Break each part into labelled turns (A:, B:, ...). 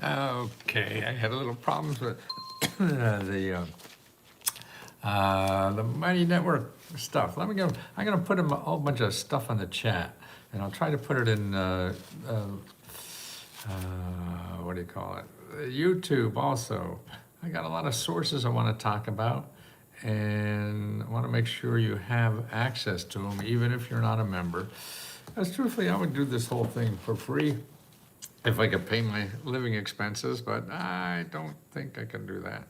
A: Okay, I had a little problems with the Mighty Network stuff. Let me go. I'm gonna put a whole bunch of stuff on the chat, and I'll try to put it in. What do you call it? YouTube also. I got a lot of sources I want to talk about, and I want to make sure you have access to them, even if you're not a member. Because truthfully, I would do this whole thing for free if I could pay my living expenses, but I don't think I can do that.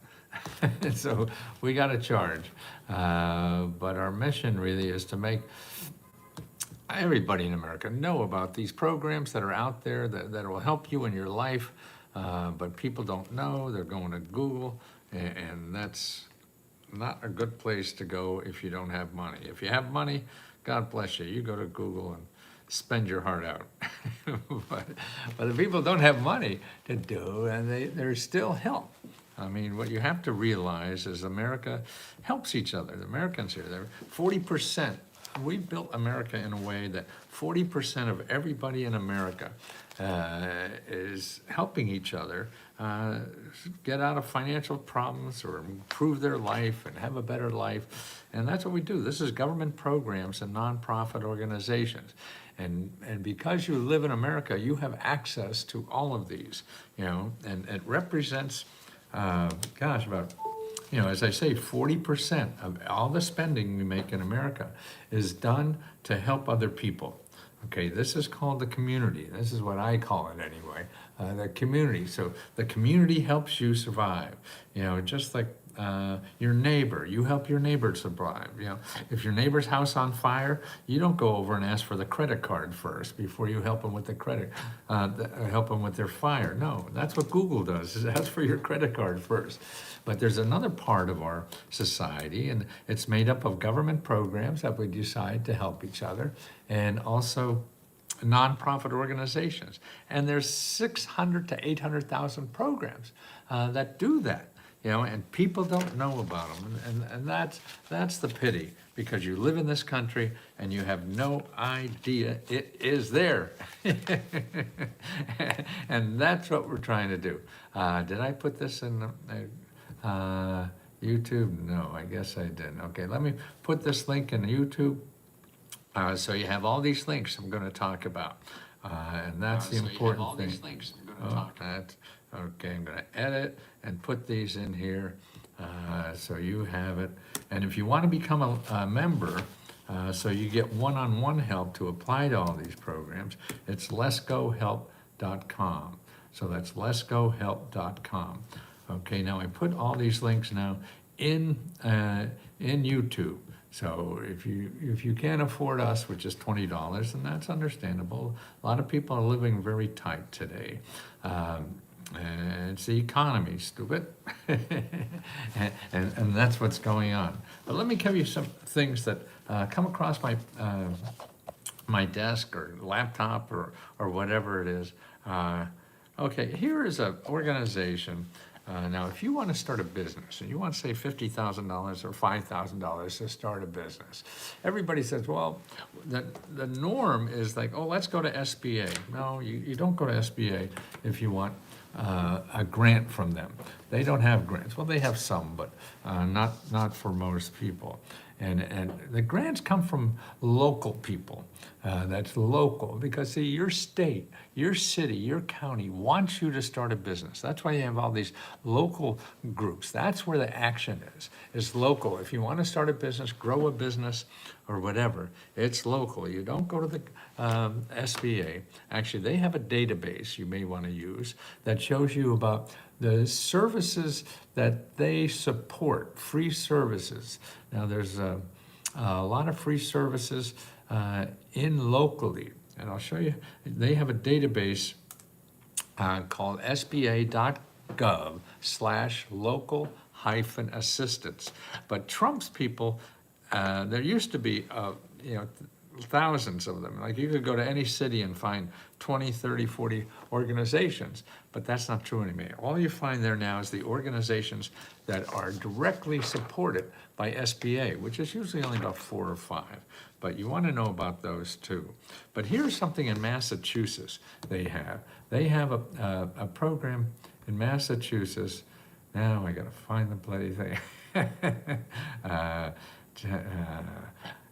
A: So we got to charge. But our mission really is to make everybody in America know about these programs that are out there that will help you in your life. But people don't know. They're going to Google, and that's not a good place to go if you don't have money. If you have money, God bless you. You go to Google and spend your heart out. but the people don't have money to do, and there's still help. I mean, what you have to realize is America helps each other. The Americans here, they're 40%. We built America in a way that 40% of everybody in America is helping each other get out of financial problems or improve their life and have a better life. And that's what we do. This is government programs and nonprofit organizations. And because you live in America, you have access to all of these, and it represents, about, as I say, 40% of all the spending we make in America is done to help other people. Okay, this is called the community. This is what I call it anyway, the community. So the community helps you survive, just like your neighbor. You help your neighbor survive. If your neighbor's house on fire, you don't go over and ask for the credit card first before you help them with the help them with their fire. No, that's what Google does, is ask for your credit card first. But there's another part of our society, and it's made up of government programs that we decide to help each other, and also nonprofit organizations. And there's 600 to 800,000 programs that do that. And people don't know about them, and that's the pity, because you live in this country and you have no idea it is there. And that's what we're trying to do. Did I put this in YouTube? No, I guess I didn't. Okay, let me put this link in YouTube. So you have all these links I'm going to talk about, and that's the important thing. Okay, I'm going to edit and put these in here so you have it. And if you want to become a member, so you get one-on-one help to apply to all these programs, it's letsgohelp.com. So that's letsgohelp.com. Okay, now I put all these links now in YouTube. So if you can't afford us, which is $20, and that's understandable. A lot of people are living very tight today. And it's the economy, stupid. and that's what's going on. But let me give you some things that come across my desk or laptop or whatever it is. Okay, here is an organization. Now, if you want to start a business and you want to save $50,000 or $5,000 to start a business, everybody says, well, the norm is like, oh, let's go to SBA. No, you don't go to SBA if you want a grant from them. They don't have grants. Well, they have some, but not for most people. And the grants come from local people. That's local, because see, your state, your city, your county wants you to start a business. That's why you have all these local groups. That's where the action is local. If you want to start a business, grow a business, or whatever, it's local. You don't go to the SBA. Actually, they have a database you may want to use that shows you about the services that they support, free services. Now, there's a lot of free services in locally, and I'll show you. They have a database called sba.gov/local-assistance. But Trump's people, there used to be, thousands of them. Like you could go to any city and find 20, 30, 40 organizations, but that's not true anymore. All you find there now is the organizations that are directly supported by SBA, which is usually only about 4 or 5. But you want to know about those too. But here's something in Massachusetts they have. They have a program in Massachusetts. Now I got to find the bloody thing.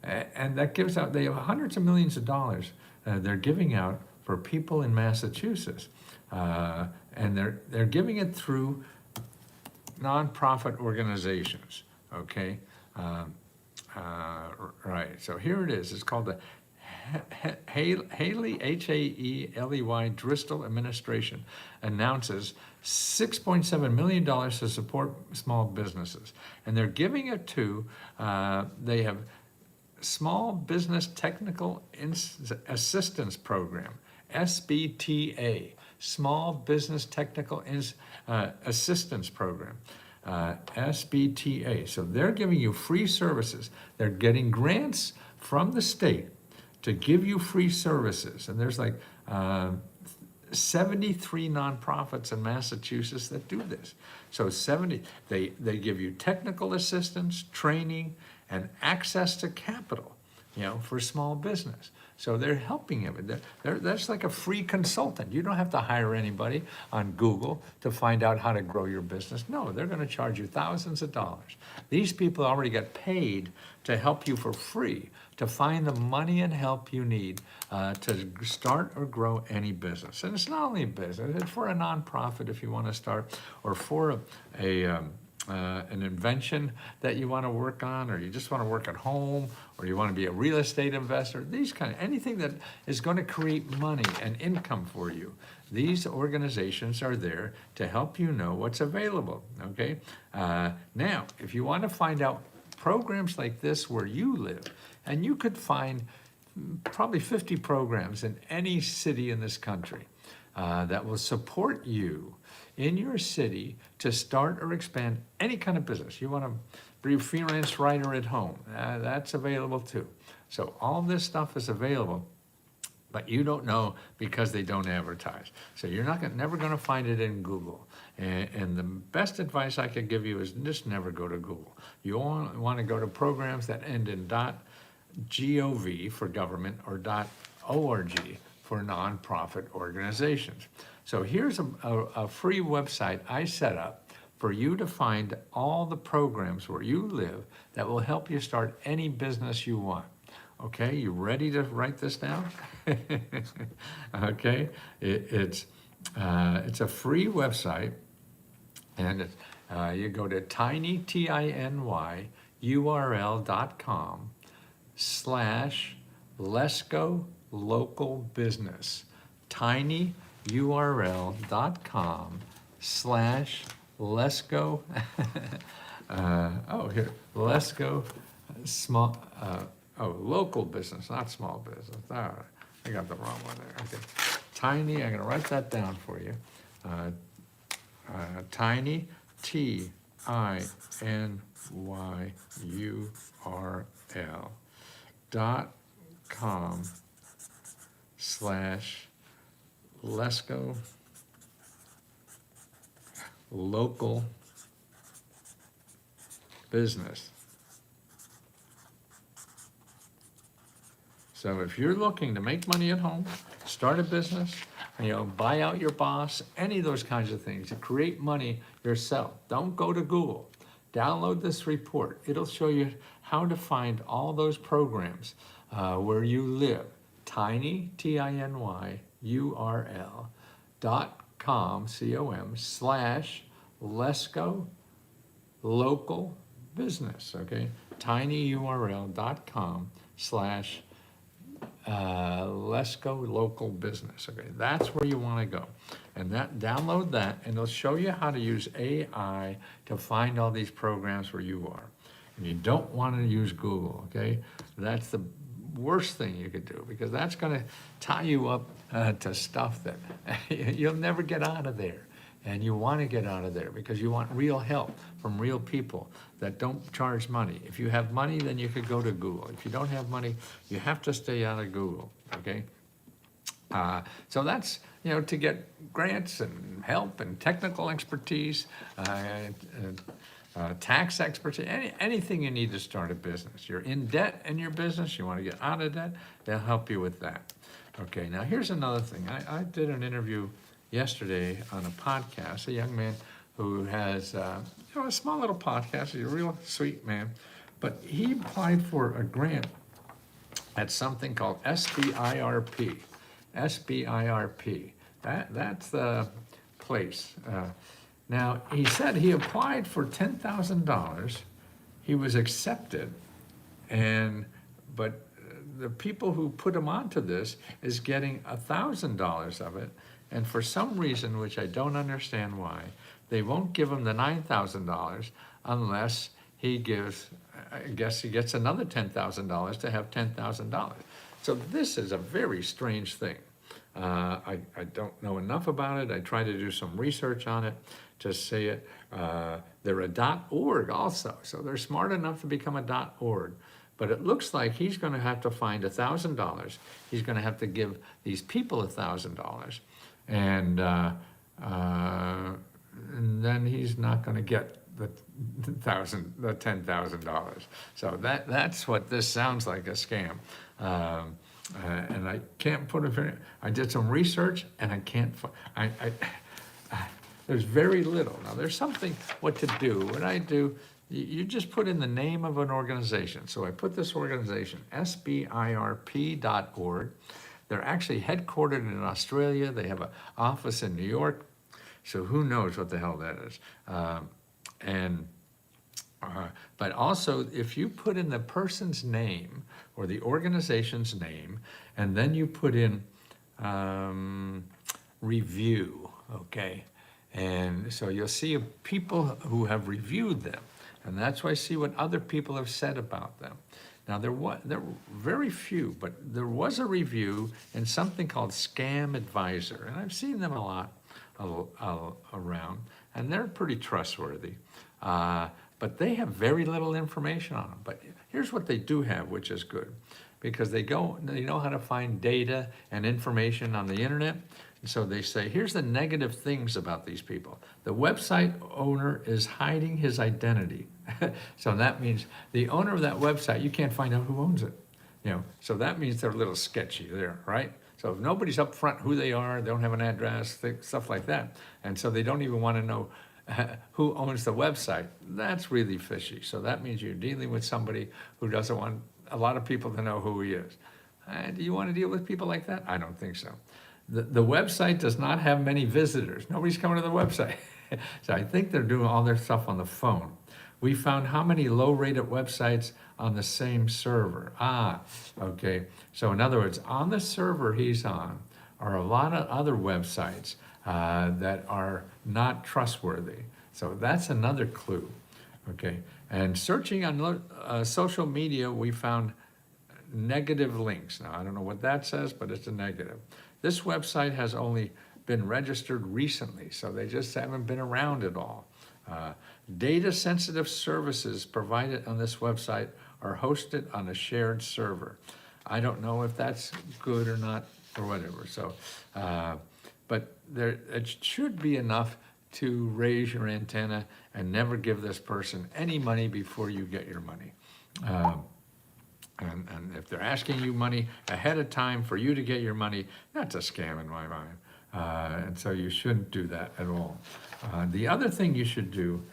A: And that gives out, they have hundreds of millions of dollars they're giving out for people in Massachusetts. And they're giving it through nonprofit organizations, okay? Right, so here it is. It's called the Haley, Haeley Driscoll Administration announces $6.7 million to support small businesses. And they're giving it to, they have Small Business Technical Assistance Program, SBTA, Small Business Technical Assistance Program. SBTA. So they're giving you free services. They're getting grants from the state to give you free services. And there's like 73 nonprofits in Massachusetts that do this. So they give you technical assistance, training, and access to capital, for small business. So they're helping you. That's like a free consultant. You don't have to hire anybody on Google to find out how to grow your business. No, they're going to charge you thousands of dollars. These people already get paid to help you for free, to find the money and help you need to start or grow any business. And it's not only a business, it's for a nonprofit if you want to start, or for an invention that you want to work on, or you just want to work at home, or you want to be a real estate investor, anything that is going to create money and income for you. These organizations are there to help you know what's available, okay? Now, if you want to find out programs like this where you live, and you could find probably 50 programs in any city in this country that will support you in your city to start or expand any kind of business. You want to be a freelance writer at home, that's available too. So all this stuff is available, but you don't know because they don't advertise. So you're never going to find it in Google. And the best advice I could give you is just never go to Google. You want to go to programs that end in .gov for government or .org for nonprofit organizations. So here's a free website I set up for you to find all the programs where you live that will help you start any business you want. Okay, you ready to write this down? Okay, it's a free website, and you go to tinyurl.com/LesGoLocalBusiness. tinyurl.com/LesGo. Here, Let's Go Small. Local business, not small business. I got the wrong one there. Okay, Tiny. I'm gonna write that down for you. Tiny, TINYURL.com/LesGo Local Business. So if you're looking to make money at home, start a business, buy out your boss, any of those kinds of things, to create money yourself, don't go to Google. Download this report. It'll show you how to find all those programs where you live. Tiny, TINYURL.com/LesGo Local Business, okay? tinyurl.com/LesGo Local Business, okay? That's where you want to go. And download that, and it'll show you how to use AI to find all these programs where you are. And you don't want to use Google, okay? That's the worst thing you could do, because that's going to tie you up to stuff that you'll never get out of there. and you want to get out of there because you want real help from real people that don't charge money. If you have money, then you could go to Google. If you don't have money, you have to stay out of Google, okay? So that's, to get grants and help and technical expertise, tax expertise, anything you need to start a business. You're in debt in your business, you want to get out of debt, they'll help you with that. Okay, now here's another thing. I did an interview yesterday on a podcast, a young man who has a small little podcast. He's a real sweet man, but he applied for a grant at something called SBIRP. SBIRP. That's the place. Now, he said he applied for $10,000. He was accepted, but the people who put him onto this is getting $1,000 of it, and for some reason, which I don't understand why, they won't give him the $9,000 unless he gives, I guess he gets another $10,000 to have $10,000. So this is a very strange thing. I don't know enough about it. I tried to do some research on it to see it. They're a .org also, so they're smart enough to become a .org. But it looks like he's going to have to find $1,000. He's going to have to give these people $1,000, and then he's not going to get the $10,000. So that's what this sounds like, a scam. And I can't put it. I did some research, and I can't. There's very little. Now there's something what to do. What I do, you just put in the name of an organization. So I put this organization, SBIRP.org. They're actually headquartered in Australia. They have an office in New York. So who knows what the hell that is. But also, if you put in the person's name or the organization's name, and then you put in review, okay? And so you'll see people who have reviewed them, and that's why I see what other people have said about them. Now, there were very few, but there was a review in something called Scam Advisor, and I've seen them a lot around, and they're pretty trustworthy. But they have very little information on them. But here's what they do have, which is good, because they know how to find data and information on the internet. And so they say, here's the negative things about these people. The website owner is hiding his identity. So that means the owner of that website, you can't find out who owns it. So that means they're a little sketchy there, right? So if nobody's up front who they are, they don't have an address, stuff like that. And so they don't even want to know who owns the website. That's really fishy. So that means you're dealing with somebody who doesn't want a lot of people to know who he is. Do you want to deal with people like that? I don't think so. The website does not have many visitors. Nobody's coming to the website. So I think they're doing all their stuff on the phone. We found how many low-rated websites on the same server. Okay. So in other words, on the server he's on are a lot of other websites that are not trustworthy. So that's another clue, okay? And searching on social media, we found negative links. Now, I don't know what that says, but it's a negative. This website has only been registered recently, so they just haven't been around at all. Data-sensitive services provided on this website are hosted on a shared server. I don't know if that's good or not, or whatever. So, but it should be enough to raise your antenna and never give this person any money before you get your money. And if they're asking you money ahead of time for you to get your money, that's a scam in my mind. And so you shouldn't do that at all. The other thing you should do,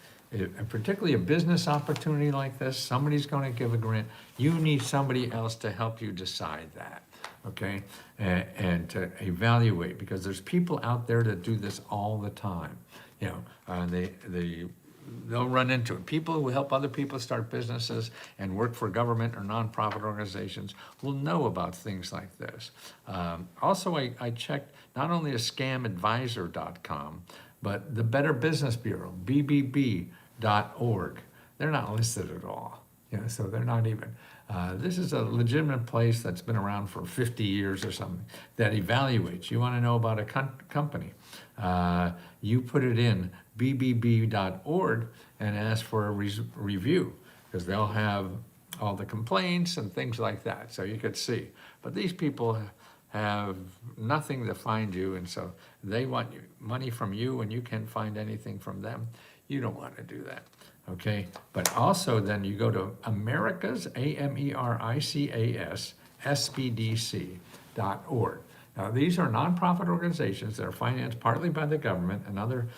A: particularly a business opportunity like this, somebody's going to give a grant, you need somebody else to help you decide that. Okay, and to evaluate, because there's people out there that do this all the time. They'll run into it. People who help other people start businesses and work for government or nonprofit organizations will know about things like this. Also, I checked not only scamadvisor.com, but the Better Business Bureau, BBB.org. They're not listed at all. So they're not even. This is a legitimate place that's been around for 50 years or something that evaluates. You want to know about a company, you put it in bbb.org and ask for a review, because they'll have all the complaints and things like that, so you could see. But these people have nothing to find you, and so they want money from you, and you can't find anything from them. You don't want to do that, okay? But also then you go to Americas, AMERICAS, SBDC.org. Now, these are nonprofit organizations that are financed partly by the government and other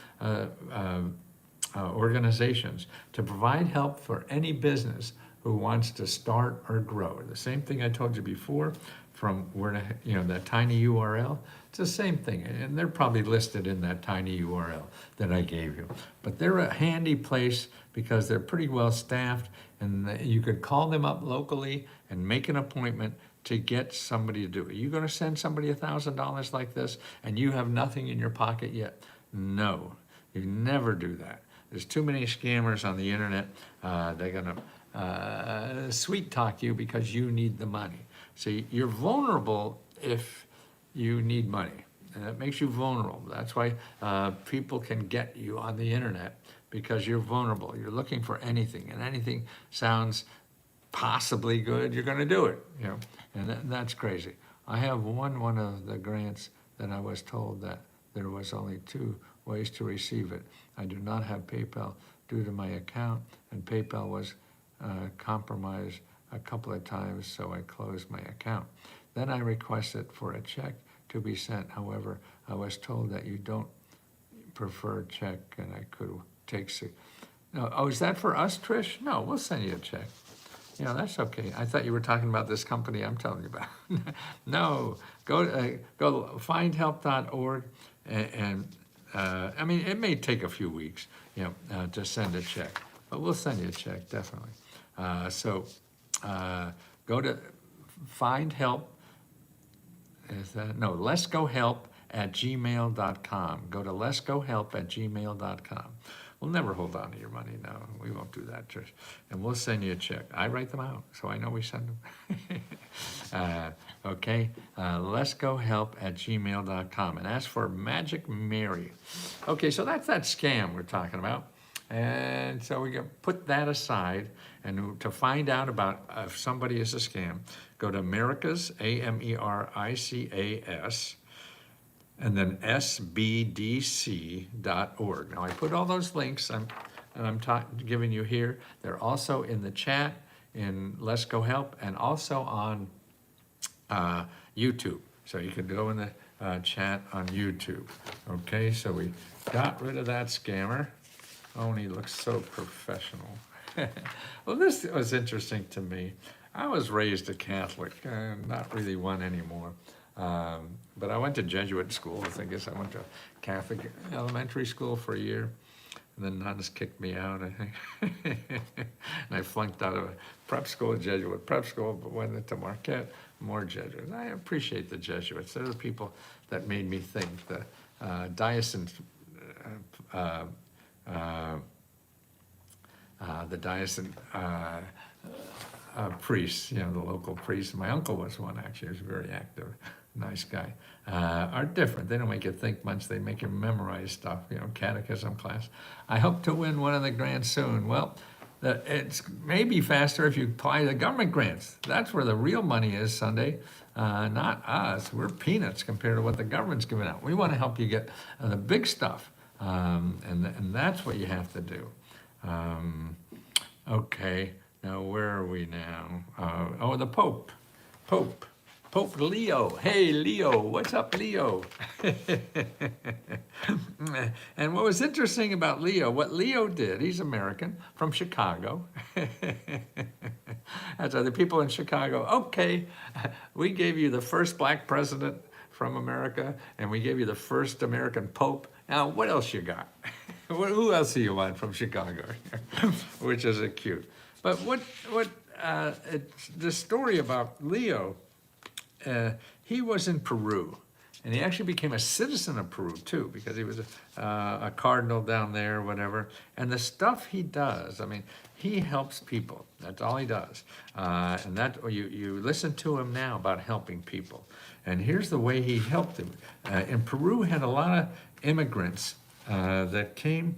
A: organizations to provide help for any business who wants to start or grow. The same thing I told you before, from where that tiny URL, it's the same thing, and they're probably listed in that tiny URL that I gave you. But they're a handy place because they're pretty well staffed, and you could call them up locally and make an appointment to get somebody to do it. You're gonna send somebody $1,000 like this and you have nothing in your pocket yet? No, you never do that. There's too many scammers on the internet. They're gonna sweet talk you because you need the money. See, you're vulnerable if you need money, and that makes you vulnerable. That's why people can get you on the internet, because you're vulnerable. You're looking for anything, and anything sounds possibly good, you're gonna do it, and that's crazy. I have won one of the grants that I was told that there was only 2 ways to receive it. I do not have PayPal due to my account, and PayPal was compromised a couple of times, so I closed my account. Then I requested for a check to be sent. However, I was told that you don't prefer check, and I could take no. Oh, is that for us, Trish? No, we'll send you a check. That's okay. I thought you were talking about this company I'm telling you about. No, go findhelp.org, and I mean, it may take a few weeks, to send a check, but we'll send you a check, definitely. So go to findhelp. letsgohelp@gmail.com. Go to letsgohelp@gmail.com. We'll never hold on to your money. No, we won't do that, Trish. And we'll send you a check. I write them out, so I know we send them. Okay, letsgohelp@gmail.com, and ask for Magic Mary. Okay, so that's that scam we're talking about. And so we can put that aside, and to find out about if somebody is a scam, go to Americas, AMERICAS, and then SBDC.org. Now I put all those links I'm giving you here. They're also in the chat in Let's Go Help, and also on YouTube. So you can go in the chat on YouTube. Okay, so we got rid of that scammer. Oh, and he looks so professional. Well, this was interesting to me. I was raised a Catholic, not really one anymore. But I went to Jesuit school. I guess I went to Catholic elementary school for a year, and then nuns kicked me out, I think. And I flunked out of a prep school, Jesuit prep school, but went into Marquette, more Jesuits. I appreciate the Jesuits. They're the people that made me think. The diocesan priests, the local priests, my uncle was one actually, he was very active, nice guy, are different. They don't make you think much, they make you memorize stuff, catechism class. I hope to win one of the grants soon. Well, it's maybe faster if you apply the government grants. That's where the real money is, Sunday, not us. We're peanuts compared to what the government's giving out. We want to help you get the big stuff, and that's what you have to do. Okay, now where are we now? Oh, the Pope Leo. Hey, Leo, what's up, Leo? And what was interesting about Leo, what Leo did, he's American, from Chicago. That's other people in Chicago, okay, we gave you the first black president from America, and we gave you the first American Pope. Now, what else you got? Who else do you want from Chicago? Which is cute. But the story about Leo, he was in Peru, And he actually became a citizen of Peru too, because he was a cardinal down there, whatever. And the stuff he does, I mean, he helps people. That's all he does. And that you listen to him now about helping people. And here's the way he helped them. In Peru had a lot of immigrants that came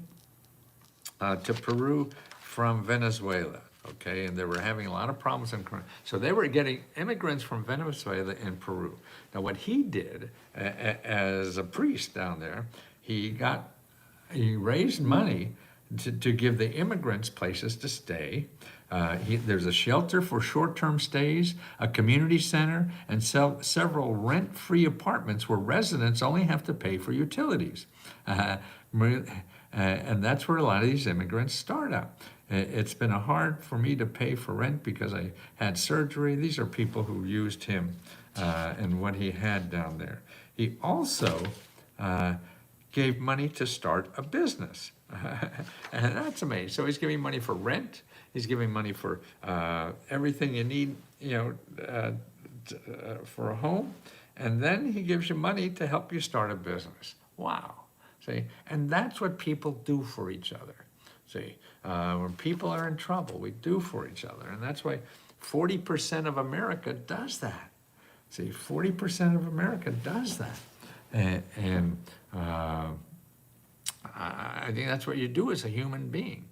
A: to Peru from Venezuela. Okay, and they were having a lot of problems in Peru. So they were getting immigrants from Venezuela in Peru. Now what he did as a priest down there, he raised money to give the immigrants places to stay. There's a shelter for short-term stays, a community center, and several rent-free apartments where residents only have to pay for utilities. And that's where a lot of these immigrants start out. It's been hard for me to pay for rent because I had surgery. These are people who used him and what he had down there. He also gave money to start a business. And that's amazing. So he's giving money for rent. He's giving money for everything you need, for a home. And then he gives you money to help you start a business. Wow. See, and that's what people do for each other. See, when people are in trouble, we do for each other. And that's why 40% of America does that. See, 40% of America does that. And I think that's what you do as a human being,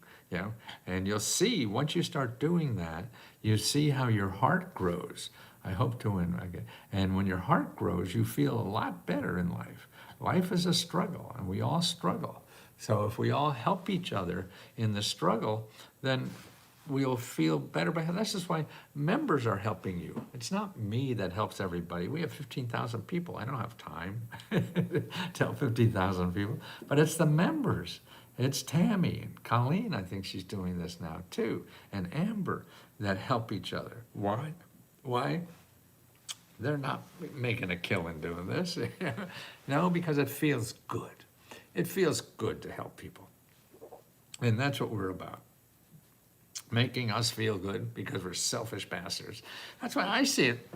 A: and you'll see, once you start doing that, you see how your heart grows. I hope to win again. And when your heart grows, you feel a lot better in life. Life is a struggle, and we all struggle. So if we all help each other in the struggle, then we'll feel better. This is why members are helping you. It's not me that helps everybody. We have 15,000 people. I don't have time to help 15,000 people, but it's the members. It's Tammy and Colleen, I think she's doing this now too, and Amber that help each other. Why? They're not making a killing doing this. No, because it feels good. It feels good to help people. And that's what we're about. Making us feel good because we're selfish bastards. That's why I see it.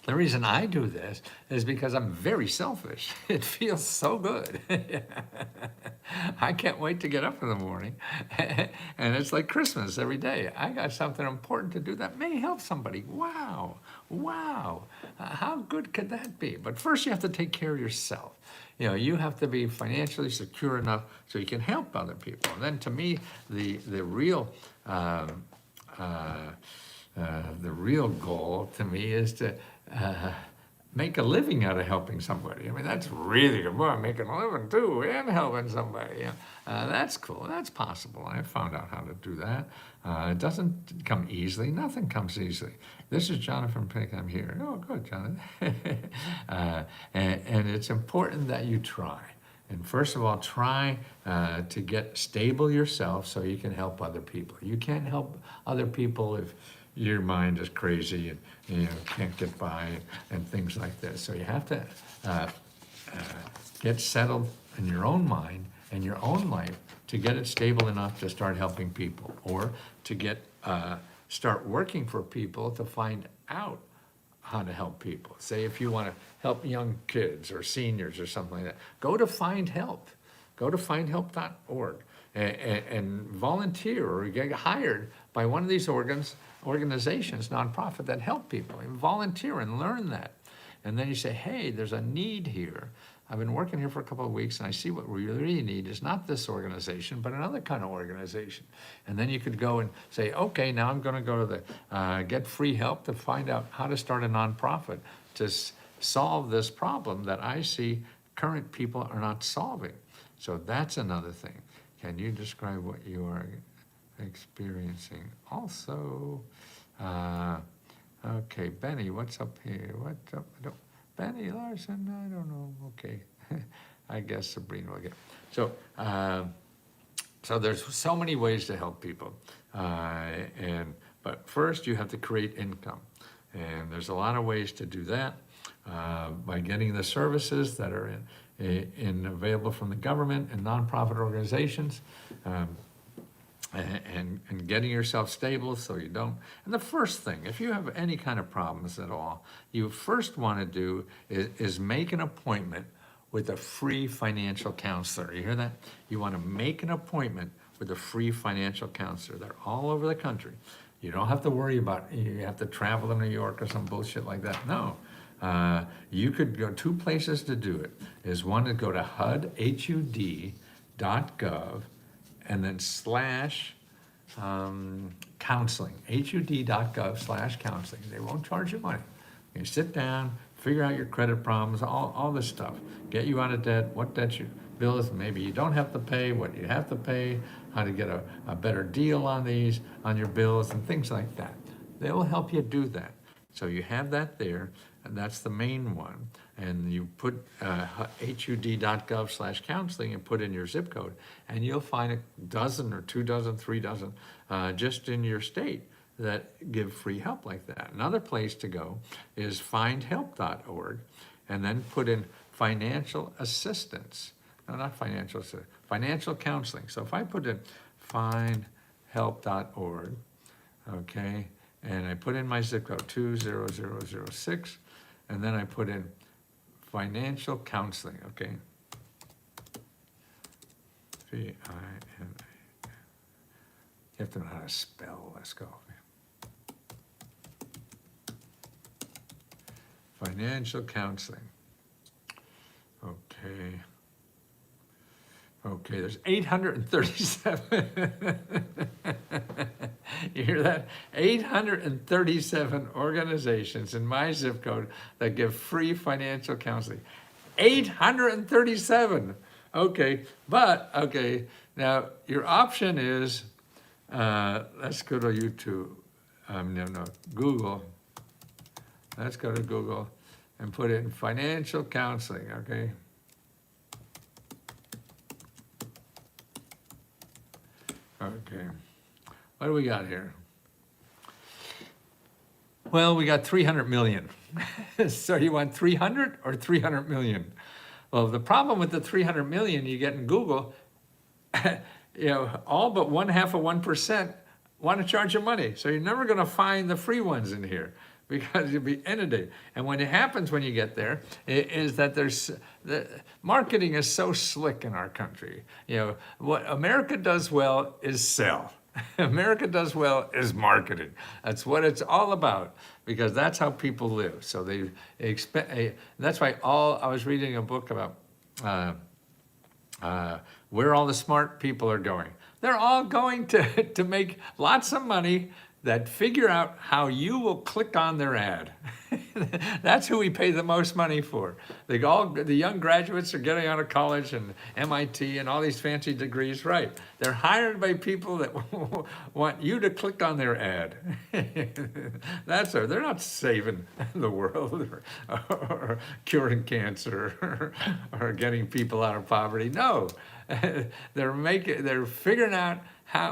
A: The reason I do this is because I'm very selfish. It feels so good. I can't wait to get up in the morning. And it's like Christmas every day. I got something important to do that may help somebody. Wow. How good could that be? But first you have to take care of yourself. You have to be financially secure enough so you can help other people. And then to me, the real goal to me is to make a living out of helping somebody. I mean, that's really good. Boy, I'm making a living too and helping somebody. That's cool. That's possible. I found out how to do that. It doesn't come easily. Nothing comes easily. This is Jonathan Pick. I'm here. Oh, good, Jonathan. And it's important that you try. And first of all, try to get stable yourself so you can help other people. You can't help other people if your mind is crazy and can't get by and things like this. So you have to get settled in your own mind and your own life to get it stable enough to start helping people, or to get start working for people to find out how to help people. Say if you want to help young kids or seniors or something like that, go to Find Help. Go to findhelp.org and volunteer or get hired by one of these organizations, nonprofit, that help people. And volunteer and learn that. And then you say, hey, there's a need here. I've been working here for a couple of weeks and I see what we really need is not this organization, but another kind of organization. And then you could go and say, okay, now I'm going to go to the get free help to find out how to start a nonprofit to solve this problem that I see current people are not solving. So that's another thing. Can you describe what you are experiencing? Also, okay, Benny, what's up here? What's up? Benny Larson, I don't know. Okay, I guess Sabrina will get. So, so there's so many ways to help people, but first you have to create income, and there's a lot of ways to do that by getting the services that are available from the government and nonprofit organizations. and getting yourself stable so you don't. And the first thing, if you have any kind of problems at all, you first want to do is make an appointment with a free financial counselor. You hear that? You want to make an appointment with a free financial counselor. They're all over the country. You don't have to worry about, you have to travel to New York or some bullshit like that. No. You could go 2 places to do it. Is one to go to HUD.gov and then /counseling, HUD.gov/counseling. They won't charge you money. You sit down, figure out your credit problems, all this stuff. Get you out of debt, what debt you bills maybe you don't have to pay, what you have to pay, how to get a better deal on these, on your bills and things like that. They will help you do that. So you have that there, and that's the main one. And you put HUD.gov/counseling and put in your zip code, and you'll find a dozen or 2 dozen, 3 dozen just in your state that give free help like that. Another place to go is findhelp.org, and then put in financial assistance. No, not financial assistance, financial counseling. So if I put in findhelp.org, okay, and I put in my zip code 20006, and then I put in financial counseling, okay? V-I-N-A. You have to know how to spell, let's go. Financial counseling. Okay. Okay, there's 837. You hear that? 837 organizations in my zip code that give free financial counseling. 837. Okay, but, okay, now your option is, let's go to YouTube, Google. Let's go to Google and put in financial counseling, okay? Okay, what do we got here? Well, we got 300 million. So you want 300 or 300 million? Well, the problem with the 300 million you get in Google, all but 1/2% want to charge you money. So you're never going to find the free ones in here, because you'll be inundated. And what happens when you get there is that the marketing is so slick in our country. What America does well is sell. America does well is marketing. That's what it's all about, because that's how people live. So they expect. That's why I was reading a book about where all the smart people are going. They're all going to make lots of money that figure out how you will click on their ad. That's who we pay the most money for. The young graduates are getting out of college and MIT and all these fancy degrees, right? They're hired by people that want you to click on their ad. They're not saving the world or curing cancer or getting people out of poverty. No, they're figuring out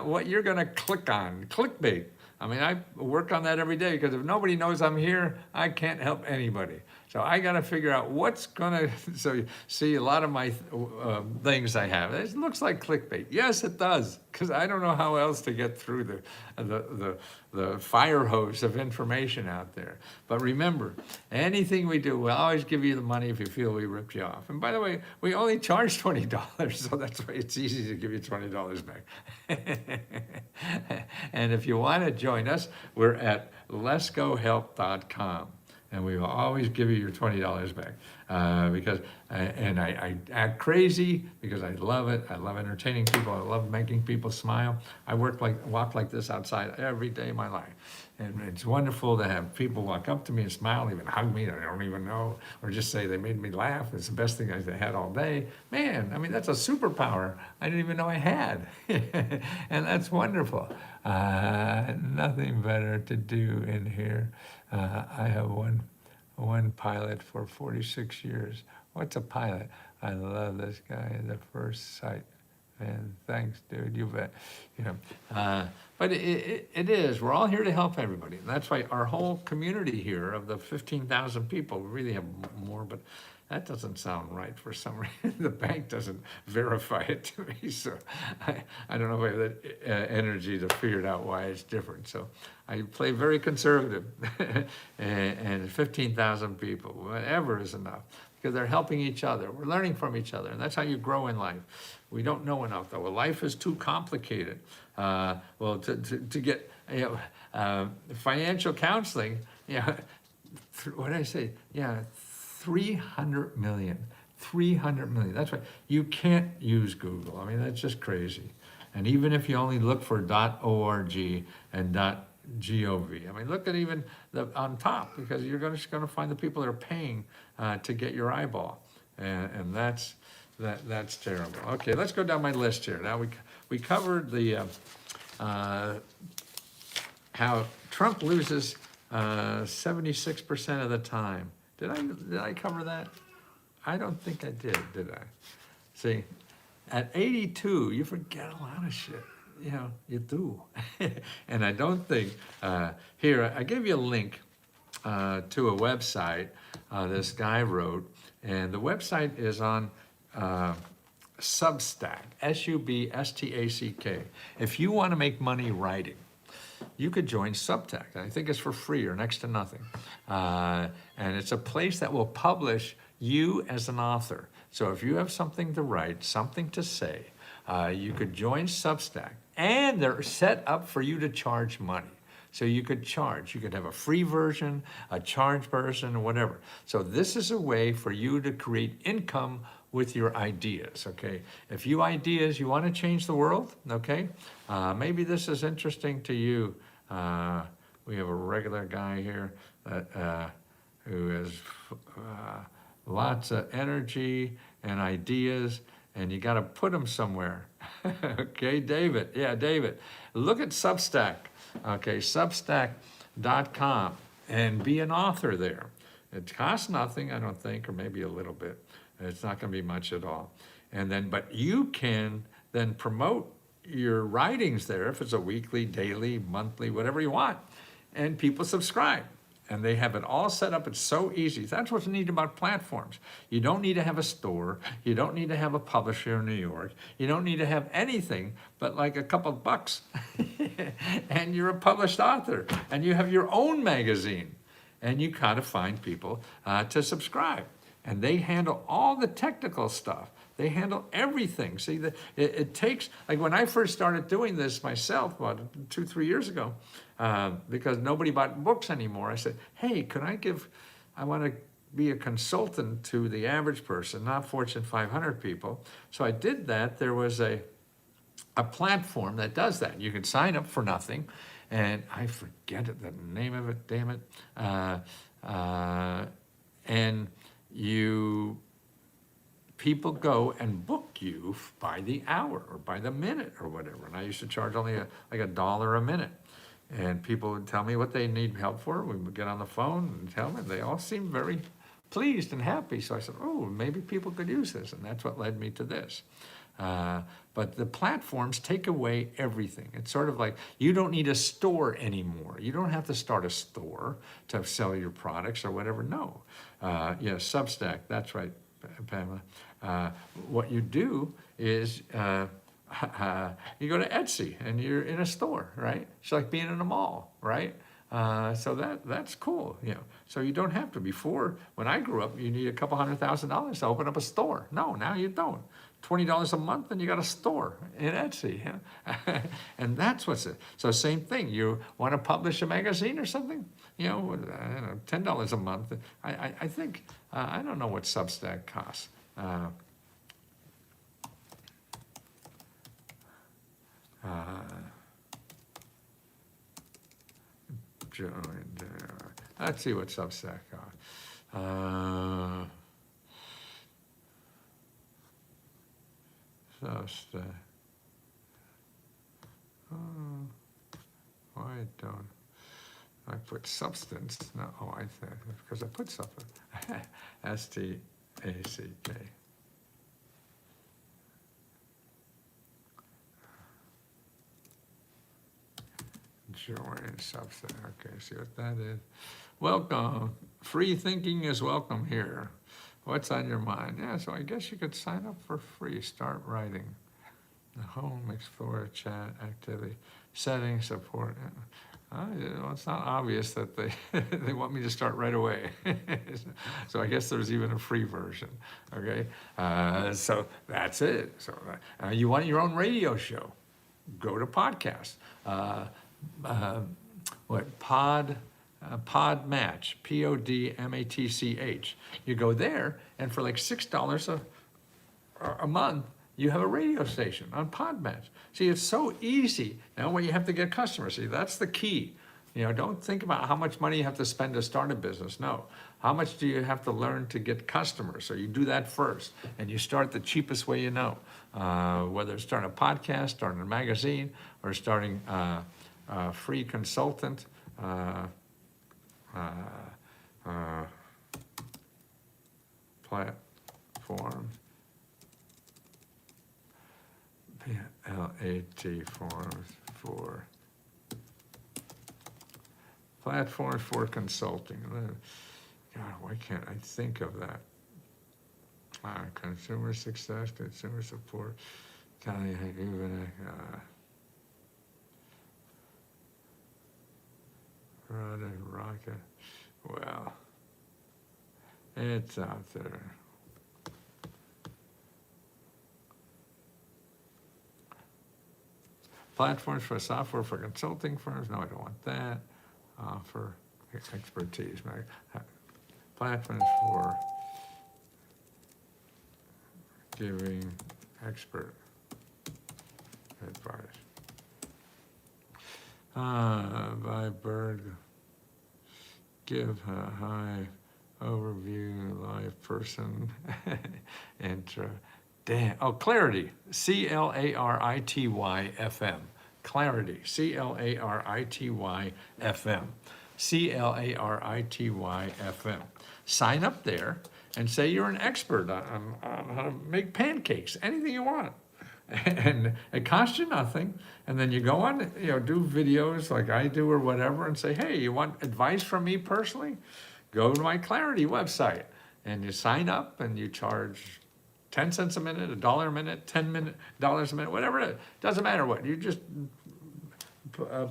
A: what you're gonna click on, clickbait. I mean, I work on that every day, because if nobody knows I'm here, I can't help anybody. So I got to figure out what's going to, so you see a lot of my things I have. It looks like clickbait. Yes, it does, because I don't know how else to get through the fire hose of information out there. But remember, anything we do, we'll always give you the money if you feel we ripped you off. And by the way, we only charge $20, so that's why it's easy to give you $20 back. And if you want to join us, we're at letsgohelp.com. And we will always give you your $20 back, because I act crazy because I love it. I love entertaining people. I love making people smile. I walk like this outside every day of my life, and it's wonderful to have people walk up to me and smile, even hug me that I don't even know, or just say they made me laugh. It's the best thing I've had all day. Man, I mean, that's a superpower I didn't even know I had, and that's wonderful. Nothing better to do in here. I have one pilot for 46 years. What's a pilot? I love this guy at the first sight. And thanks, dude, you bet. But it is. We're all here to help everybody. And that's why our whole community here of the 15,000 people, we really have more, but that doesn't sound right for some reason. The bank doesn't verify it to me, so I don't know if I have that energy to figure it out why it's different. So I play very conservative, and 15,000 people, whatever is enough, because they're helping each other. We're learning from each other, and that's how you grow in life. We don't know enough, though. Well, life is too complicated. Well, to get financial counseling, what did I say? Yeah, 300 million. 300 million. That's right. You can't use Google. I mean, that's just crazy. And even if you only look for .org and .gov, I mean, look at even on top, because you're just going to find the people that are paying to get your eyeball, and that's terrible. Okay, let's go down my list here. Now we covered the how Trump loses 76% of the time. Did I cover that? I don't think I did I? See, at 82, you forget a lot of shit. You do. And I don't think, here, I gave you a link to a website this guy wrote, and the website is on Substack, Substack. If you want to make money writing, you could join Substack. I think it's for free or next to nothing. And it's a place that will publish you as an author. So if you have something to write, something to say, you could join Substack. And they're set up for you to charge money. So you could charge. You could have a free version, a charged version, or whatever. So this is a way for you to create income with your ideas, okay? If you you want to change the world, okay? Maybe this is interesting to you. We have a regular guy here that, who has lots of energy and ideas, and you got to put them somewhere. Okay, David. Yeah, David. Look at Substack. Okay, Substack.com, and be an author there. It costs nothing, I don't think, or maybe a little bit. It's not going to be much at all. And then, but you can then promote your writings there if it's a weekly, daily, monthly, whatever you want, and people subscribe. And they have it all set up. It's so easy. That's what's neat about platforms. You don't need to have a store. You don't need to have a publisher in New York. You don't need to have anything but like a couple of bucks. And you're a published author. And you have your own magazine. And you kind of find people to subscribe. And they handle all the technical stuff. They handle everything. See, it takes, like when I first started doing this myself, about 2-3 years ago, because nobody bought books anymore, I said, hey, I want to be a consultant to the average person, not Fortune 500 people. So I did that. There was a platform that does that. You can sign up for nothing, and I forget the name of it, damn it. And people go and book you by the hour or by the minute or whatever. And I used to charge only like $1 a minute. And people would tell me what they need help for. We would get on the phone and tell them. They all seemed very pleased and happy. So I said, oh, maybe people could use this. And that's what led me to this. But the platforms take away everything. It's sort of like you don't need a store anymore. You don't have to start a store to sell your products or whatever. No. Yeah, Substack, that's right, Pamela. What you do is you go to Etsy and you're in a store, right? It's like being in a mall, right? So that's cool, So you don't have to. Before, when I grew up, you need a couple $100,000 to open up a store. No, now you don't. $20 a month and you got a store in Etsy. And that's what's it. So same thing, you want to publish a magazine or something? I don't know, $10 a month. I think, I don't know what Substack costs. Let's see what Substack costs. Substack. Why don't I put substance? No, I think because I put something. S-T-A-C-K. Join Substack. Okay, see what that is. Welcome. Free thinking is welcome here. What's on your mind? Yeah, so I guess you could sign up for free. Start writing. The home, explore, chat, activity, settings, support. Well, it's not obvious that they they want me to start right away. So I guess there's even a free version. Okay, so that's it. So you want your own radio show? Go to podcast. Uh, what Pod Match, PODMATCH. You go there, and for like $6 a month, you have a radio station on Podmatch. See, it's so easy. Now, when you have to get customers, see, that's the key. Don't think about how much money you have to spend to start a business. No. How much do you have to learn to get customers? So you do that first, and you start the cheapest way you know. Whether it's starting a podcast, starting a magazine, or starting a free consultant platform. PLAT forms for platforms for consulting. God, why can't I think of that? Consumer success, consumer support, rocket. Well, it's out there. Platforms for software for consulting firms. No, I don't want that. For expertise. Platforms for giving expert advice. By Berg, give a high overview, live person, intro. Damn. Oh, Clarity. CLARITY FM. Clarity. CLARITY FM. CLARITY FM. Sign up there and say you're an expert on how to make pancakes, anything you want. And it costs you nothing. And then you go on, do videos like I do or whatever and say, hey, you want advice from me personally? Go to my Clarity website and you sign up and you charge 10 cents a minute, $1 a minute, $10 a minute, whatever it is. Doesn't matter what. You just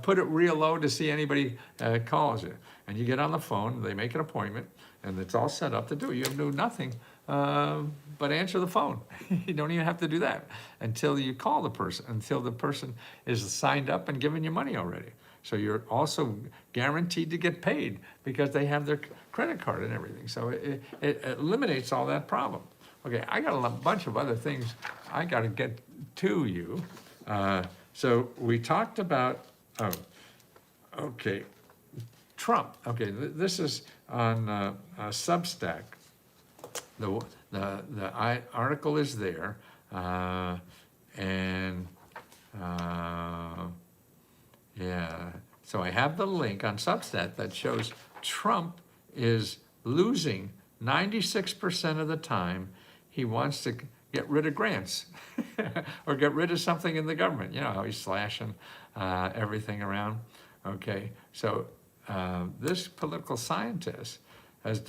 A: put it real low to see anybody calls you. And you get on the phone, they make an appointment, and it's all set up to do it. You do nothing but answer the phone. You don't even have to do that until you call the person, until the person is signed up and giving you money already. So you're also guaranteed to get paid because they have their credit card and everything. So it eliminates all that problem. Okay, I got a bunch of other things I got to get to you. So we talked about, okay, Trump. Okay, this is on Substack. The article is there, and yeah. So I have the link on Substack that shows Trump is losing 96% of the time. He wants to get rid of grants or get rid of something in the government. You know how he's slashing everything around. Okay, so this political scientist has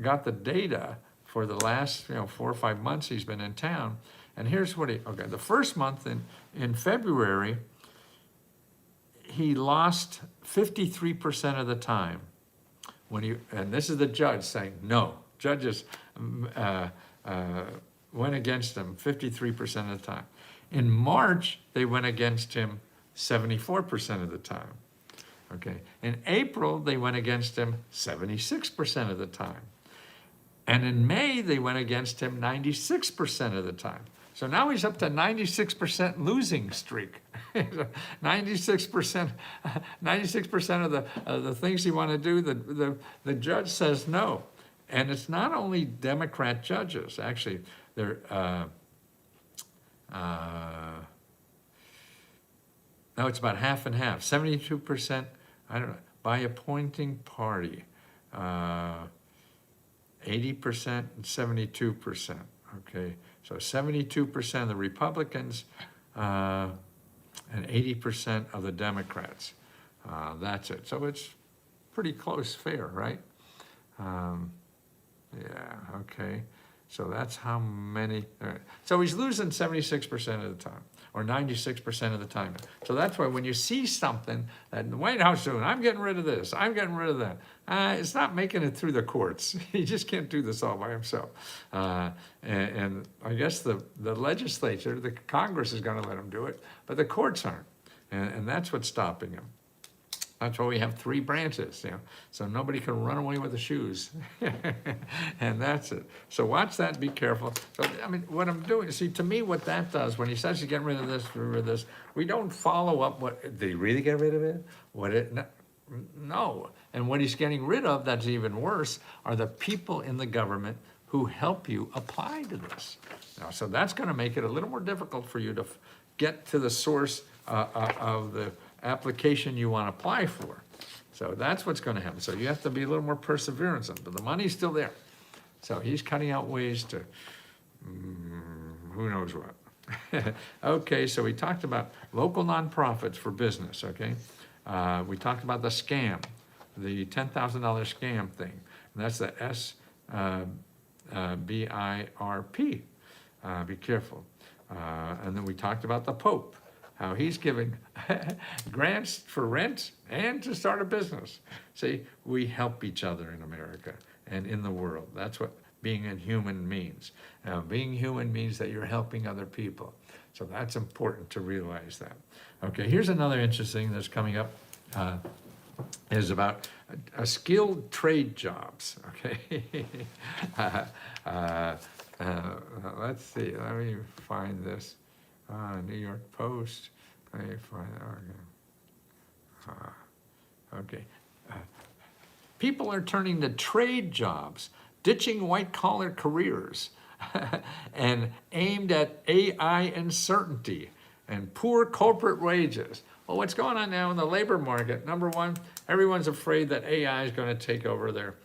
A: got the data for the last 4 or 5 months he's been in town. And here's what the first month in February, he lost 53% of the time. And this is the judge saying no. Judges went against him 53% of the time. In March, they went against him 74% of the time. Okay. In April, they went against him 76% of the time. And in May, they went against him 96% of the time. So now he's up to 96% losing streak. 96% of the things he want to do, the judge says no. And it's not only Democrat judges. Actually, they're no, it's about half and half. 72%, I don't know, by appointing party. 80% and 72%. Okay, so 72% of the Republicans and 80% of the Democrats. That's it. So it's pretty close, fair, right? Yeah, okay. So that's how many, all right. So he's losing 76% of the time, or 96% of the time. So that's why when you see something that the White House doing, I'm getting rid of this, I'm getting rid of that, it's not making it through the courts. He just can't do this all by himself. And I guess the legislature, the Congress is gonna let him do it, but the courts aren't. And that's what's stopping him. That's why we have 3 branches, so nobody can run away with the shoes. And that's it. So watch that, be careful. So, I mean, what I'm doing, see, to me, what that does, when he says he's getting rid of this, get rid of this, we don't follow up what, did he really get rid of it? No. And what he's getting rid of, that's even worse, are the people in the government who help you apply to this. Now, so that's gonna make it a little more difficult for you to get to the source of the application you want to apply for. So that's what's going to happen. So you have to be a little more perseverance, but the money's still there. So he's cutting out ways to, who knows what. Okay, so we talked about local nonprofits for business, okay? We talked about the scam, the $10,000 scam thing. And that's the SBIRP. Be careful. And then we talked about the Pope, how he's giving grants for rent and to start a business. See, we help each other in America and in the world. That's what being a human means. Being human means that you're helping other people. So that's important to realize that. Okay, here's another interesting that's coming up, is about skilled trade jobs, okay? Let's see, let me find this. New York Post, let me find, okay. People are turning to trade jobs, ditching white-collar careers, and aimed at AI uncertainty and poor corporate wages. Well, what's going on now in the labor market? Number one, everyone's afraid that AI is going to take over their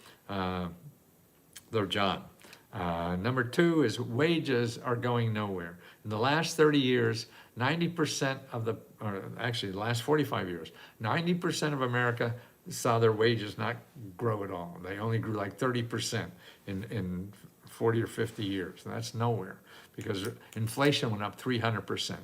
A: job. Number 2 is wages are going nowhere. In the last 30 years, 90% of the, or actually the last 45 years, 90% of America saw their wages not grow at all. They only grew like 30% in 40 or 50 years. And that's nowhere because inflation went up 300%,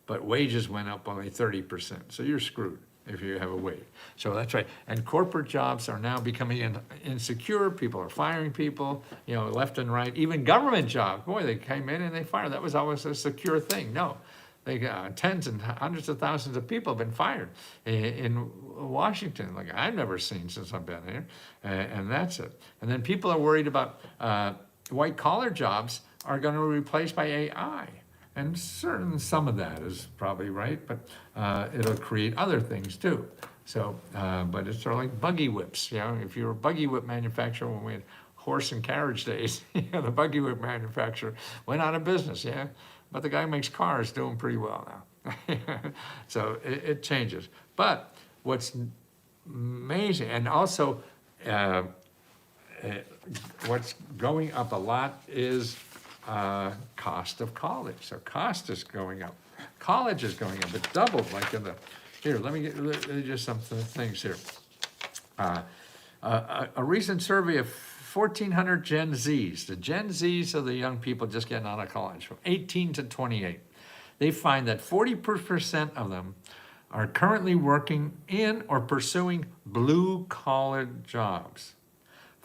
A: but wages went up only 30%. So you're screwed if you have a wage. So that's right. And corporate jobs are now becoming insecure. People are firing people, left and right. Even government jobs, boy, they came in and they fired. That was always a secure thing. No, they got tens and hundreds of thousands of people have been fired in Washington, like I've never seen since I've been here. And that's it. And then people are worried about white collar jobs are going to be replaced by AI. And some of that is probably right, but it'll create other things too. So, but it's sort of like buggy whips, if you're a buggy whip manufacturer, when we had horse and carriage days, the buggy whip manufacturer went out of business, but the guy who makes cars doing pretty well now. So it changes. But what's amazing, and also what's going up a lot is cost of college. So cost is going up. College is going up. It doubled like in the, here, let me get just some things here. A recent survey of 1,400 Gen Zs. The Gen Zs are the young people just getting out of college, from 18 to 28. They find that 40% of them are currently working in or pursuing blue-collar jobs.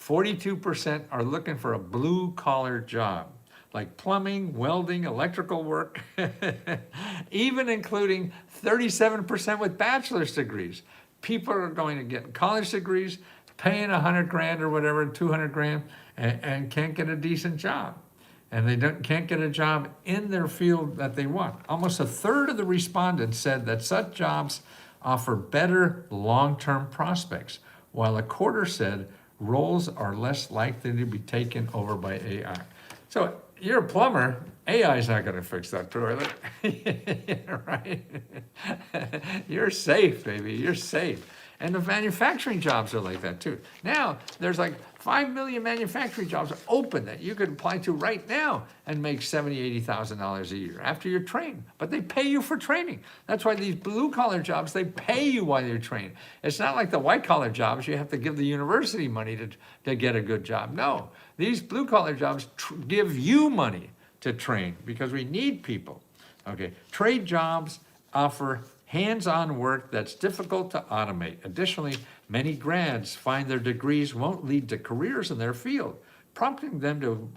A: 42% are looking for a blue-collar job, like plumbing, welding, electrical work, even including 37% with bachelor's degrees. People are going to get college degrees, paying 100 grand or whatever, 200 grand, and can't get a decent job. And they can't get a job in their field that they want. Almost a third of the respondents said that such jobs offer better long-term prospects, while a quarter said roles are less likely to be taken over by AI. So you're a plumber, AI is not going to fix that toilet, right? You're safe, baby, you're safe. And the manufacturing jobs are like that too. Now, there's like 5 million manufacturing jobs open that you could apply to right now and make $70,000, $80,000 a year after you're trained. But they pay you for training. That's why these blue collar jobs, they pay you while you're trained. It's not like the white collar jobs, you have to give the university money to get a good job. No, these blue collar jobs give you money to train because we need people. Okay, trade jobs offer hands-on work that's difficult to automate. Additionally, many grads find their degrees won't lead to careers in their field, prompting them to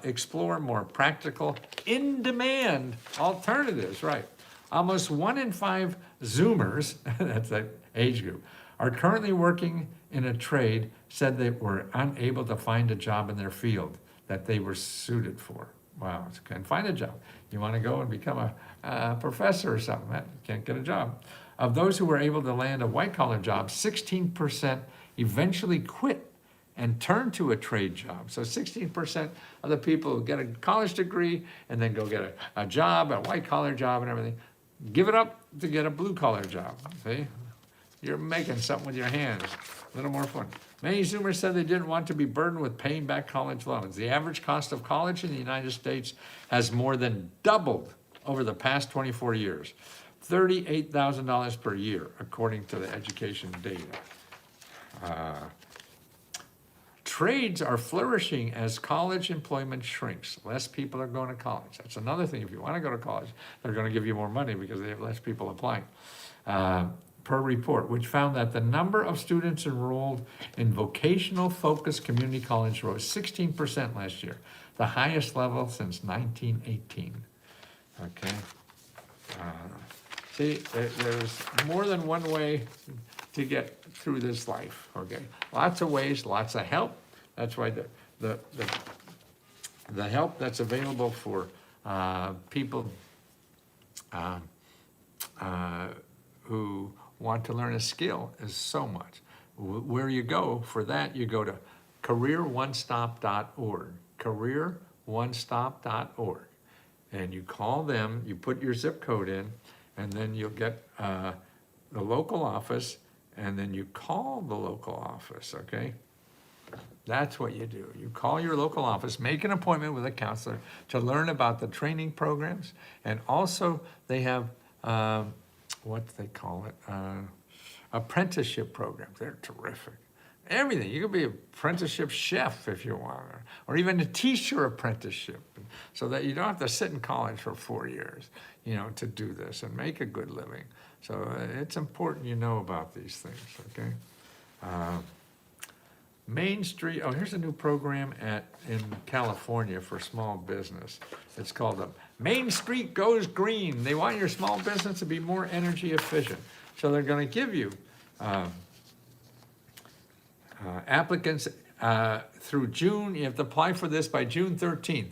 A: explore more practical, in-demand alternatives, right? Almost 1 in 5 Zoomers, that's that age group, are currently working in a trade said they were unable to find a job in their field that they were suited for. Wow, you can't find a job. You want to go and become a professor or something, you can't get a job. Of those who were able to land a white-collar job, 16% eventually quit and turn to a trade job. So 16% of the people who get a college degree and then go get a job, a white-collar job and everything, give it up to get a blue-collar job, see? You're making something with your hands, a little more fun. Many Zoomers said they didn't want to be burdened with paying back college loans. The average cost of college in the United States has more than doubled over the past 24 years, $38,000 per year, according to the education data. Trades are flourishing as college employment shrinks. Less people are going to college. That's another thing. If you want to go to college, they're going to give you more money because they have less people applying. Per report, which found that the number of students enrolled in vocational focused community college rose 16% last year, the highest level since 1918. Okay. See, there's more than one way to get through this life. Okay, lots of ways, lots of help. That's why the help that's available for people who want to learn a skill is so much. Where you go for that, you go to careeronestop.org, careeronestop.org, and you call them, you put your zip code in, and then you'll get the local office, and then you call the local office, okay? That's what you do. You call your local office, make an appointment with a counselor to learn about the training programs, and also they have what do they call it? Apprenticeship programs. They're terrific. Everything. You could be an apprenticeship chef if you want, or even a teacher apprenticeship, so that you don't have to sit in college for 4 years, you know, to do this and make a good living. So it's important you know about these things, okay? Main Street, oh, here's a new program in California for small business. It's called Main Street Goes Green. They want your small business to be more energy efficient. So they're going to give you applicants through June. You have to apply for this by June 13th.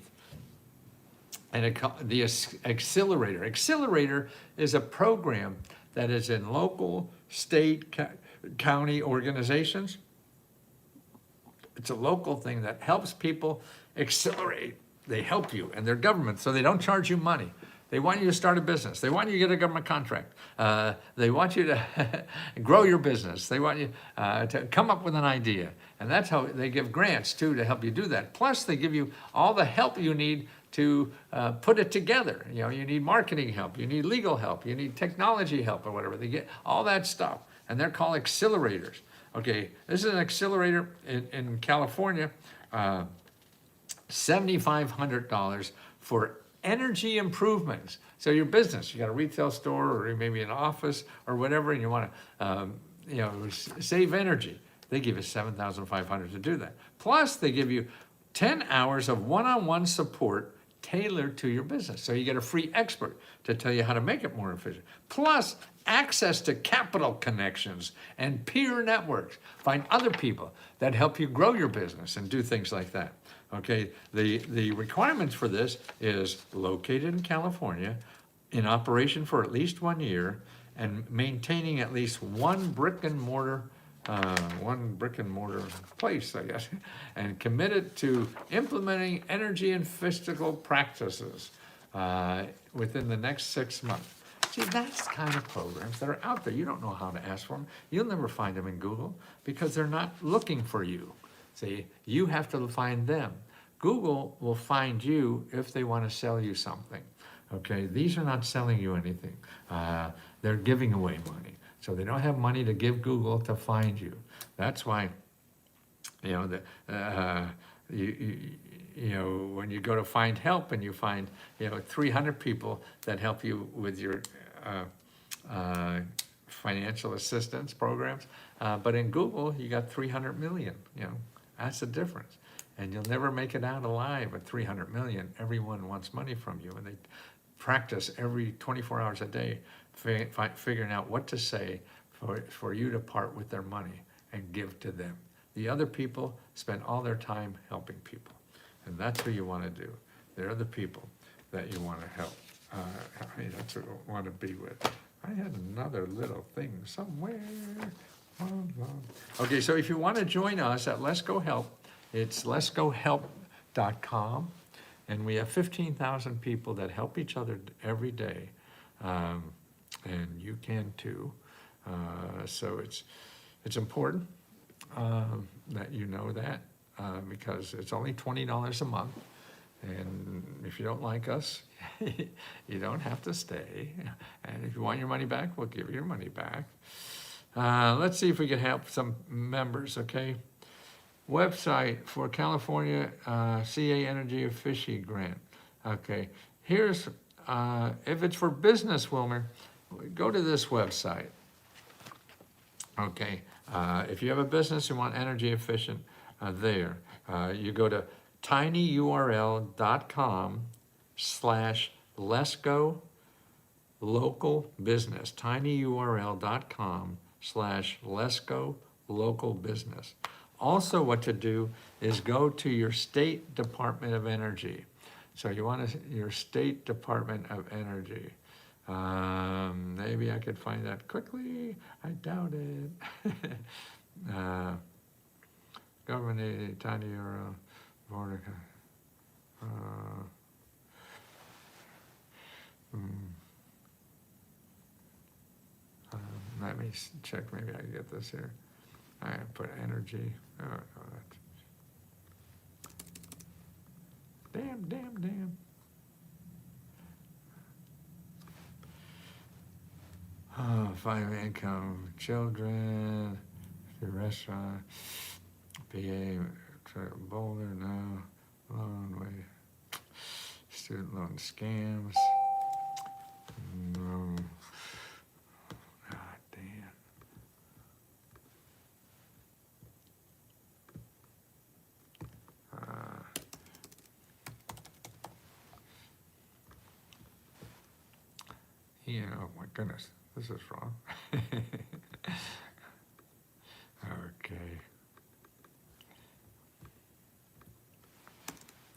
A: And the Accelerator. Accelerator is a program that is in local, state, county organizations. It's a local thing that helps people accelerate. They help you, and they're government, so they don't charge you money. They want you to start a business. They want you to get a government contract. They want you to grow your business. They want you to come up with an idea. And that's how they give grants, too, to help you do that. Plus, they give you all the help you need to put it together. You know, you need marketing help. You need legal help. You need technology help or whatever. They get all that stuff, and they're called accelerators. Okay, this is an accelerator in California, $7,500 for energy improvements. So your business, you got a retail store or maybe an office or whatever, and you want to, you know, save energy. They give you $7,500 to do that. Plus, they give you 10 hours of one-on-one support tailored to your business. So you get a free expert to tell you how to make it more efficient. Plus, access to capital connections and peer networks. Find other people that help you grow your business and do things like that. Okay, the requirements for this is located in California, in operation for at least 1 year, and maintaining at least one brick and mortar place, I guess, and committed to implementing energy and fiscal practices within the next 6 months. See, that's kind of programs that are out there. You don't know how to ask for them. You'll never find them in Google because they're not looking for you. See, you have to find them. Google will find you if they want to sell you something. Okay, these are not selling you anything. They're giving away money. So they don't have money to give Google to find you. That's why, you know, you know, when you go to find help and you find, you know, 300 people that help you with your financial assistance programs, but in Google, you got 300 million, you know, that's the difference. And you'll never make it out alive at 300 million. Everyone wants money from you, and they practice every 24 hours a day figuring out what to say for you to part with their money and give to them. The other people spend all their time helping people, and that's who you want to do. They're the people that you want to help. That's who you want to be with. I had another little thing somewhere. Okay, so if you want to join us at Let's Go Help, it's letsgohelp.com, and we have 15,000 people that help each other every day, and you can too. So it's important that you know that, because it's only $20 a month, and if you don't like us, you don't have to stay, and if you want your money back, we'll give you your money back. Let's see if we can help some members, okay? Website for California CA Energy Efficiency Grant. Okay, here's, if it's for business, Wilmer, go to this website. Okay, if you have a business and want energy efficient, there, you go to tinyurl.com/letsgo local business, tinyurl.com/letsgo local business. Also, what to do is go to your state Department of Energy. So you want your state Department of Energy. Maybe I could find that quickly. I doubt it. Government aid, tiny URL, border. Let me check. Maybe I can get this here. I put energy. Oh, no, that's... Damn. Oh, 5 income, children, the restaurant, PA, Boulder, no, loan, wait, student loan scams, no, God damn. Oh my goodness, this is wrong. Okay.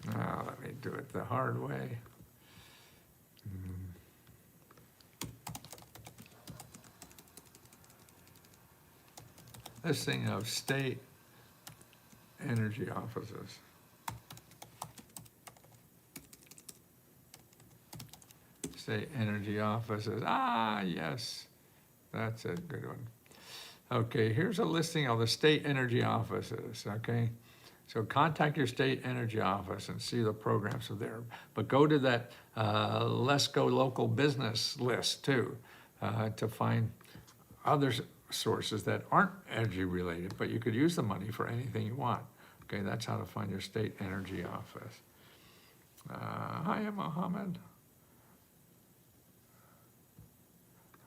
A: Now let me do it the hard way. Listing of state energy offices. State energy offices. Ah, yes. That's a good one. Okay, here's a listing of the state energy offices, okay? So contact your state energy office and see the programs are there. But go to that Let's Go local business list too, to find other sources that aren't energy related, but you could use the money for anything you want. Okay, that's how to find your state energy office. Hi, Mohammed.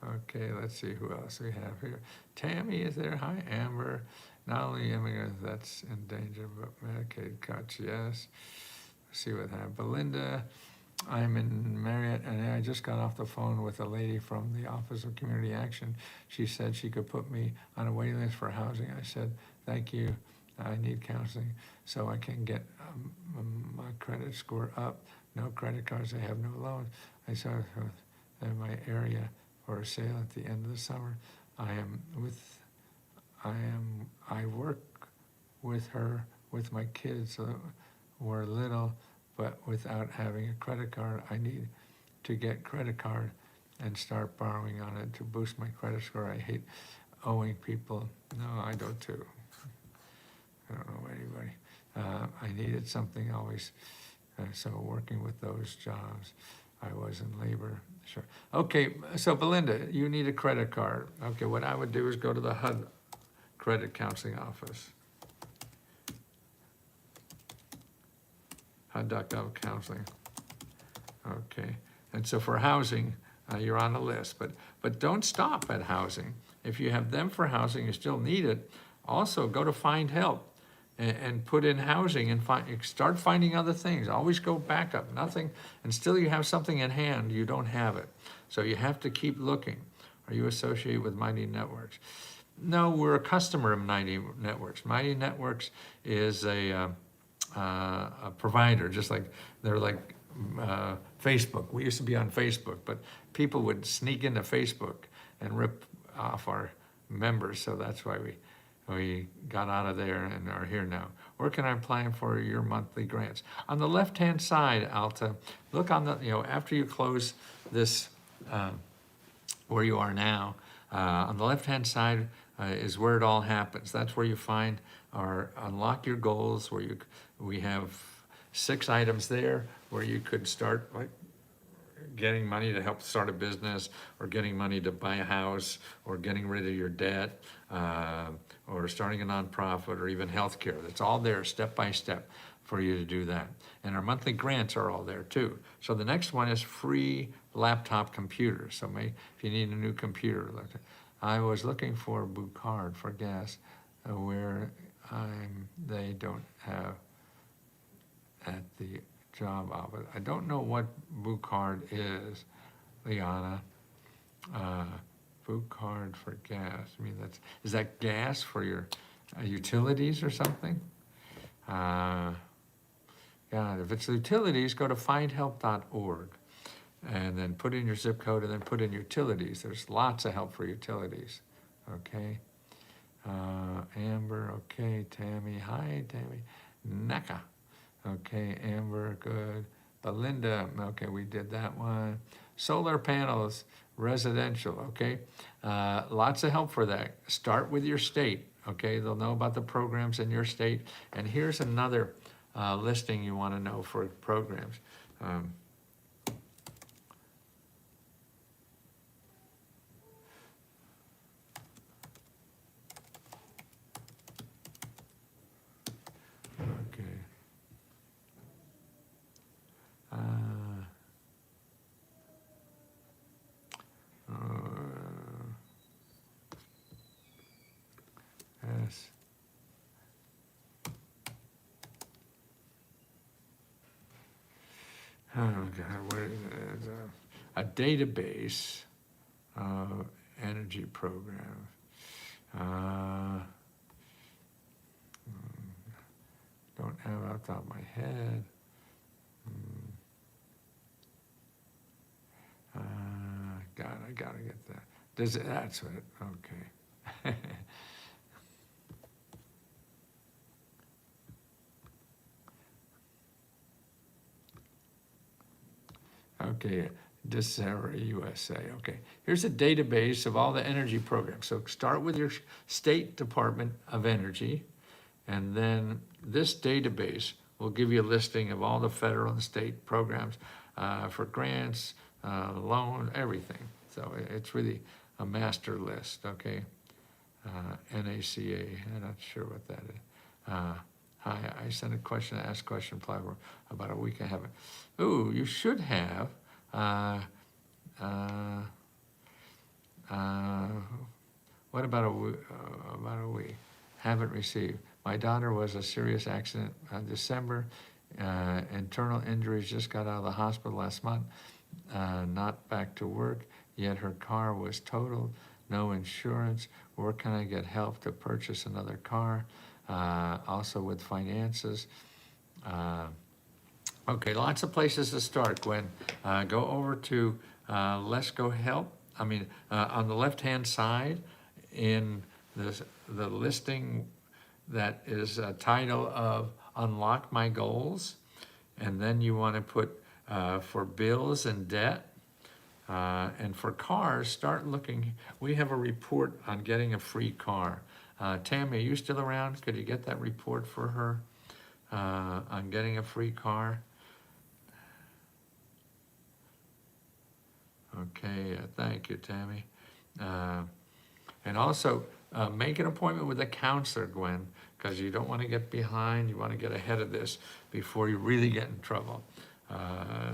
A: Okay, let's see who else we have here. Tammy is there. Hi, Amber. Not only immigrants that's in danger, but Medicaid cuts, yes. Let's see what happened. Belinda, I'm in Marriott, and I just got off the phone with a lady from the Office of Community Action. She said she could put me on a waiting list for housing. I said, thank you. I need counseling so I can get my credit score up. No credit cards, I have no loans. I saw in my area for a sale at the end of the summer. I work with her, with my kids who were little, but without having a credit card. I need to get credit card and start borrowing on it to boost my credit score. I hate owing people. No, I do too. I don't know anybody. I needed something always, so working with those jobs, I was in labor, sure. Okay, so Belinda, you need a credit card. Okay, what I would do is go to the HUD Credit Counseling Office. HUD.gov counseling. Okay, and so for housing, you're on the list, but don't stop at housing. If you have them for housing, you still need it. Also, go to Find Help and put in housing and start finding other things. Always go back up, nothing, and still you have something in hand, you don't have it. So you have to keep looking. Are you associated with Mighty Networks? No, we're a customer of Mighty Networks. Mighty Networks is a provider, just like they're like Facebook. We used to be on Facebook, but people would sneak into Facebook and rip off our members, so that's why we got out of there and are here now. Where can I apply for your monthly grants? On the left-hand side, Alta, look on the, after you close this, where you are now, on the left-hand side is where it all happens. That's where you find our Unlock Your Goals, where we have 6 items there where you could start like getting money to help start a business, or getting money to buy a house, or getting rid of your debt, or starting a nonprofit, or even healthcare. It's all there step by step for you to do that. And our monthly grants are all there too. So the next one is free laptop computers. So if you need a new computer, I was looking for a Bucard for gas where they don't have at the job office. I don't know what Bucard is, Liana. Bucard for gas. I mean, is that gas for your utilities or something? God, if it's utilities, go to findhelp.org and then put in your zip code and then put in utilities. There's lots of help for utilities. Okay. Amber, okay. Tammy, hi, Tammy. Neka. Okay, Amber, good. Belinda, okay, we did that one. Solar panels, residential, okay. Lots of help for that. Start with your state, okay. They'll know about the programs in your state. And here's another listing you want to know for programs. Okay. Yes. Oh God, what is it? A database of energy programs. Don't have off the top of my head. God, I gotta get that. That's it. Okay. Okay, December USA. Okay, here's a database of all the energy programs. So start with your state Department of Energy, and then this database will give you a listing of all the federal and state programs for grants, loan, everything. So it's really a master list, okay? NACA, I'm not sure what that is. Hi, I sent a question, ask question platform about a week. I haven't. Ooh, you should have. What about a week? Haven't received. My daughter was a serious accident in December. Internal injuries, just got out of the hospital last month. Not back to work, yet her car was totaled. No insurance. Where can I get help to purchase another car? Also with finances. Okay, lots of places to start, Gwen. Go over to Let's Go Help. I mean, on the left-hand side in the listing that is a title of Unlock My Goals. And then you want to put for bills and debt. And for cars, start looking. We have a report on getting a free car. Tammy, are you still around? Could you get that report for her on getting a free car? Okay, thank you, Tammy. And also, make an appointment with a counselor, Gwen, because you don't want to get behind. You want to get ahead of this before you really get in trouble.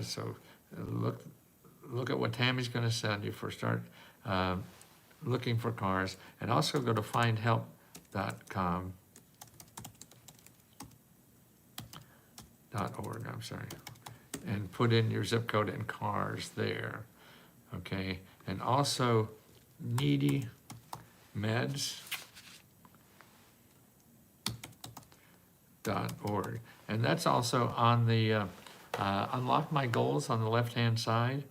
A: So look at what Tammy's going to send you for start looking for cars. And also go to findhelp.com. .org, I'm sorry. And put in your zip code and cars there. Okay, and also needy meds.org. And that's also on the Unlock My Goals on the left-hand side.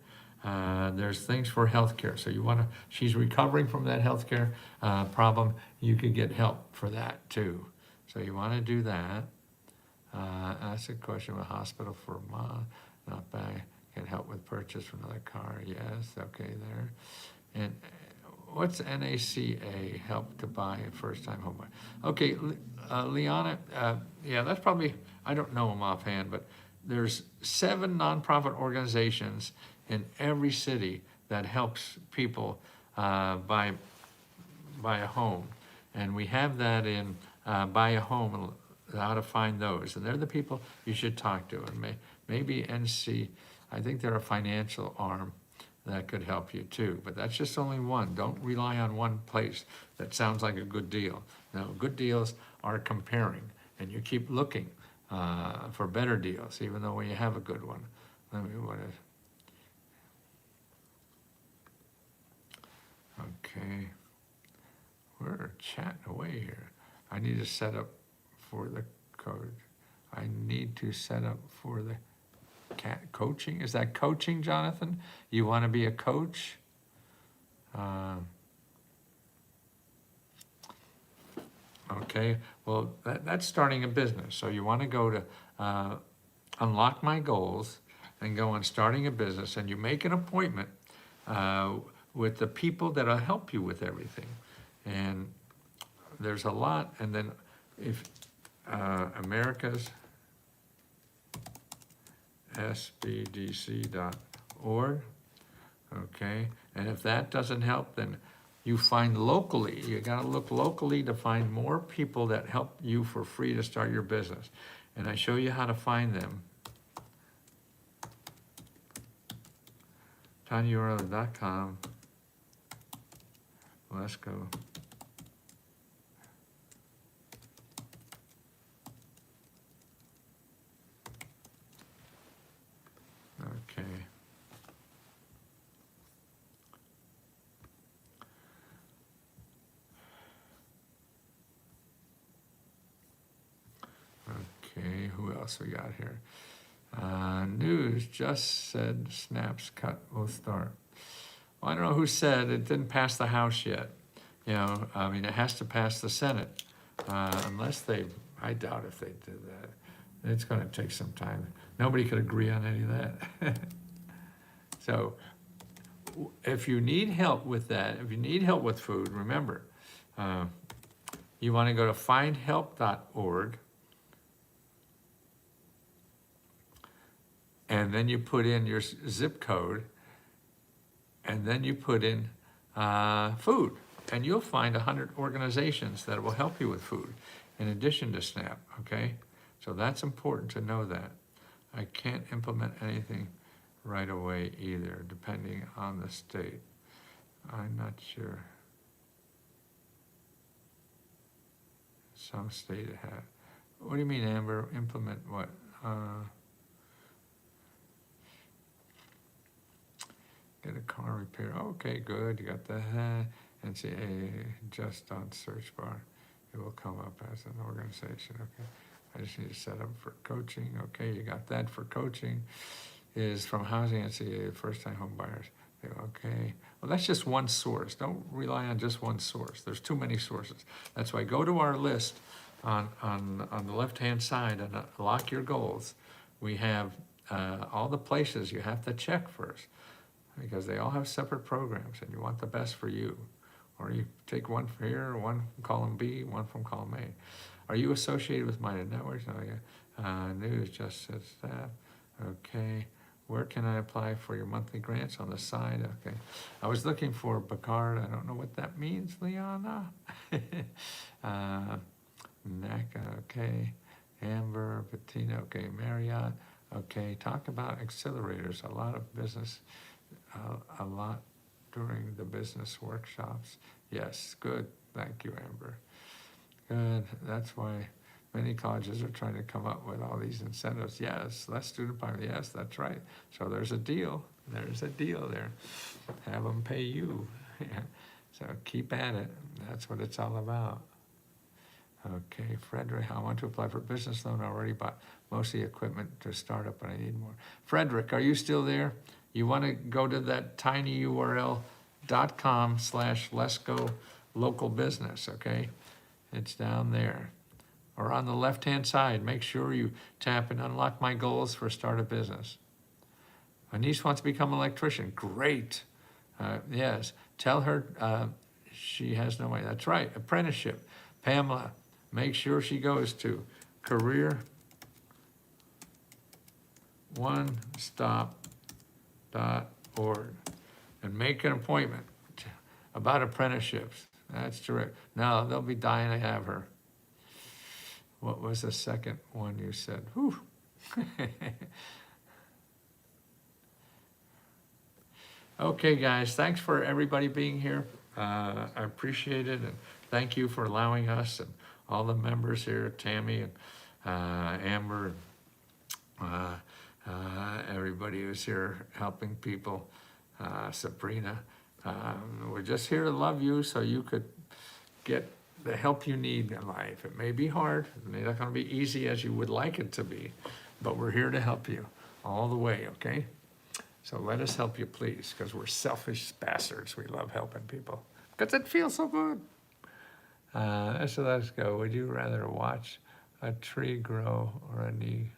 A: There's things for healthcare. So you want to, she's recovering from that healthcare problem. You could get help for that too. So you want to do that. Ask a question of a hospital for mom, not bad. Get help with purchase for another car. Yes, okay there. And what's NACA, help to buy a first-time home buyer? Okay, Liana, yeah, that's probably, I don't know them offhand, but there's 7 nonprofit organizations in every city that helps people buy a home. And we have that in Buy a Home, and how to find those. And they're the people you should talk to. And maybe NC, I think they're a financial arm that could help you too, but that's just only one. Don't rely on one place that sounds like a good deal. No, good deals are comparing, and you keep looking for better deals, even though when you have a good one. Let me, what is, okay, we're chatting away here. I need to set up for the code. I need to set up for the coaching. Is that coaching, Jonathan? You want to be a coach? Okay, well, that's starting a business. So you want to go to Unlock My Goals and go on starting a business, and you make an appointment with the people that'll help you with everything. And there's a lot, and then if America's sbdc.org, okay, and if that doesn't help, then you find locally. You got to look locally to find more people that help you for free to start your business, and I show you how to find them. tinyurl.com. Let's go. Okay. Okay, who else we got here? News just said Snap's cut will start. Well, I don't know who said it didn't pass the House yet. You know, I mean, it has to pass the Senate, unless they, I doubt if they did that. It's going to take some time. Nobody could agree on any of that. So if you need help with that, if you need help with food, remember, you want to go to findhelp.org, and then you put in your zip code, and then you put in food, and you'll find 100 organizations that will help you with food in addition to SNAP, okay? So that's important to know that. I can't implement anything right away either, depending on the state. I'm not sure. Some state have. What do you mean, Amber? Implement what? Get a car repair. Okay, good. You got that. NCAA just on search bar. It will come up as an organization. Okay. I just need to set up for coaching. Okay, you got that for coaching. Is from housing NCAA, first-time home buyers. Okay, well, that's just one source. Don't rely on just one source. There's too many sources. That's why go to our list on the left-hand side and lock your goals. We have all the places you have to check first. because they all have separate programs and you want the best for you. Or you take one from here, one from column B, one from column A. Are you associated with Minded Networks? Oh, yeah. News just says that. Okay. Where can I apply for your monthly grants? On the side. Okay. I was looking for Bacard. I don't know what that means, Liana. NACA, okay. Amber, Bettina, okay. Marriott, okay. Talk about accelerators. A lot of business, a lot during the business workshops. Yes, good. Thank you, Amber. Good. That's why many colleges are trying to come up with all these incentives. Yes, less student poverty. Yes, that's right. So there's a deal. There's a deal there. Have them pay you. So keep at it. That's what it's all about. Okay, Frederick, I want to apply for a business loan. I already bought most of the equipment to start up, but I need more. Frederick, are you still there? You want to go to that tinyurl.com/let's-go local business, okay? It's down there. Or on the left-hand side, make sure you tap and unlock my goals for start a business. My niece wants to become an electrician. Great. Yes, tell her she has no money. That's right, apprenticeship. Pamela, make sure she goes to career onestop.org and make an appointment about apprenticeships. That's terrific. Now they'll be dying to have her. What was the second one you said? Whew. Okay, guys, thanks for everybody being here. I appreciate it, and thank you for allowing us and all the members here, Tammy and Amber, and everybody who's here helping people, Sabrina. We're just here to love you so you could get the help you need in life. It may be hard, it may not gonna be easy as you would like it to be, but we're here to help you all the way, okay? So let us help you, please, because we're selfish bastards. We love helping people because it feels so good. So let's go. Would you rather watch a tree grow or a Negro?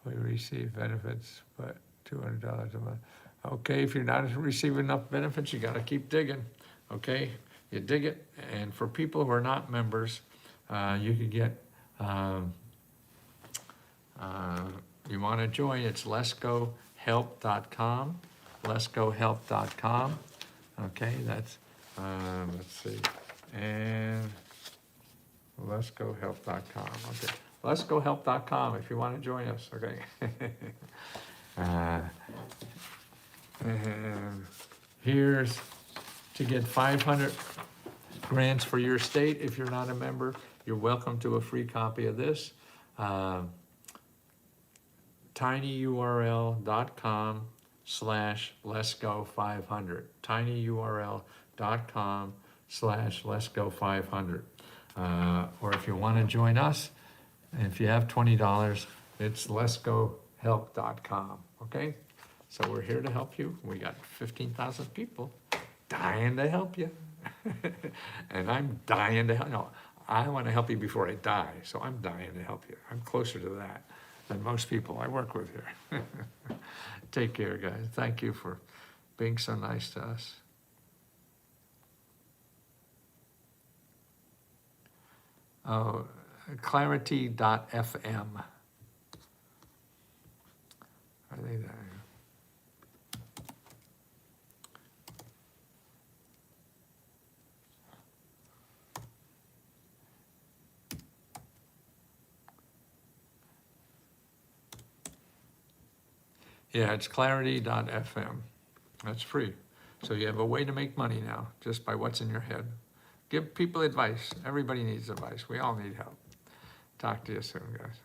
A: We receive benefits, but $200 a month. Okay, if you're not receiving enough benefits, you got to keep digging. Okay, you dig it. And for people who are not members, you can get. You want to join, it's letsgohelp.com, letsgohelp.com. Okay, that's, let's see, and letsgohelp.com. Okay, letsgohelp.com if you want to join us, okay? And here's to get 500 grants for your state. If you're not a member, you're welcome to a free copy of this. tinyurl.com/letsgo500, tinyurl.com/letsgo500. Or if you want to join us, if you have $20, it's letsgohelp.com, okay? So we're here to help you. We got 15,000 people dying to help you. And I'm dying to help. No, I want to help you before I die, so I'm dying to help you. I'm closer to that than most people I work with here. Take care, guys. Thank you for being so nice to us. Oh, clarity.fm. I think that. Yeah, it's clarity.fm. That's free. So you have a way to make money now, just by what's in your head. Give people advice. Everybody needs advice. We all need help. Talk to you soon, guys.